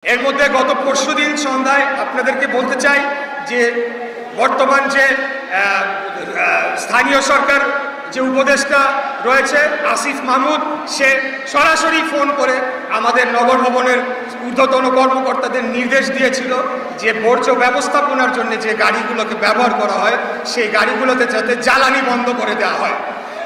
এর মধ্যে গত পরশুদিন সন্ধ্যায় আপনাদেরকে বলতে চাই যে বর্তমান যে স্থানীয় সরকার যে উপদেষ্টা রয়েছে আসিফ মাহমুদ, সে সরাসরি ফোন করে আমাদের নগর ভবনের ঊর্ধ্বতন কর্মকর্তাদের নির্দেশ দিয়েছিল যে বর্জ্য ব্যবস্থাপনার জন্য যে গাড়িগুলোকে ব্যবহার করা হয় সেই গাড়িগুলোতে যাতে জ্বালানি বন্ধ করে দেওয়া হয়।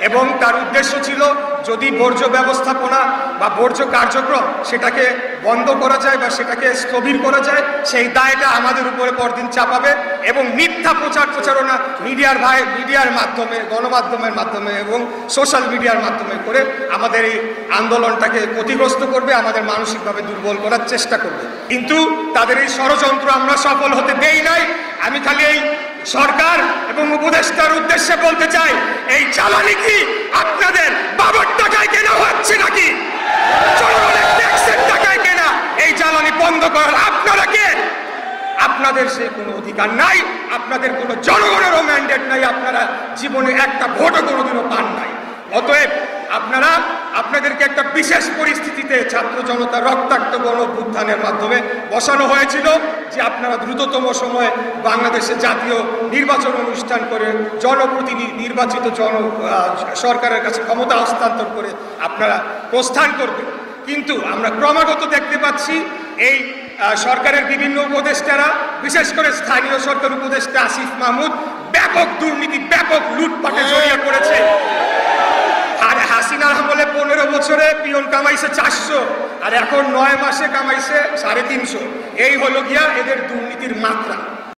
এবং তার উদ্দেশ্য ছিল যদি বর্জ্য ব্যবস্থাপনা বা বর্জ্য কার্যক্রম সেটাকে বন্ধ করা যায় বা সেটাকে স্থবির করা যায়, সেই দায়টা আমাদের উপরে পরদিন চাপাবে এবং মিথ্যা প্রচারণা মিডিয়ার মাধ্যমে, গণমাধ্যমের মাধ্যমে এবং সোশ্যাল মিডিয়ার মাধ্যমে করে আমাদের এই আন্দোলনটাকে ক্ষতিগ্রস্ত করবে, আমাদের মানসিকভাবে দুর্বল করার চেষ্টা করবে। কিন্তু তাদের এই ষড়যন্ত্র আমরা সফল হতে দেই নাই। আমি খালি এই সরকার এবং উপদেষ্টার উদ্দেশ্যে বলতে চাই, এই জ্বালানি কি আপনাদের বাবার টাকায় কেনা হচ্ছে নাকি? জনগণের ট্যাক্সের টাকায় কেনা এই জ্বালানি বন্ধ করার আপনারা কে? আপনাদের সে কোনো অধিকার নাই, আপনাদের কোনো জনগণেরও ম্যান্ডেট নাই, আপনারা জীবনে একটা ভোটও কোনোদিনও পান নাই। অতএব আপনাদেরকে একটা বিশেষ পরিস্থিতিতে ছাত্র জনতা রক্তাক্ত গণ অভ্যুত্থানের মাধ্যমে বসানো হয়েছিল যে আপনারা দ্রুততম সময়ে বাংলাদেশে জাতীয় নির্বাচন অনুষ্ঠান করে জনপ্রতিনিধি নির্বাচিত সরকারের কাছে ক্ষমতা হস্তান্তর করে আপনারা প্রস্থান করবেন। কিন্তু আমরা ক্রমাগত দেখতে পাচ্ছি এই সরকারের বিভিন্ন উপদেষ্টারা, বিশেষ করে স্থানীয় সরকার উপদেষ্টা আসিফ মাহমুদ ব্যাপক দুর্নীতি, ব্যাপক লুটপাটে জড়িয়ে পড়েছে। আর হাসিনার আমলে 15 বছরে পিয়ন কামাইছে 400, আর এখন 9 মাসে কামাইছে 350। এই হলো গিয়া এদের দুর্নীতির মাত্রা।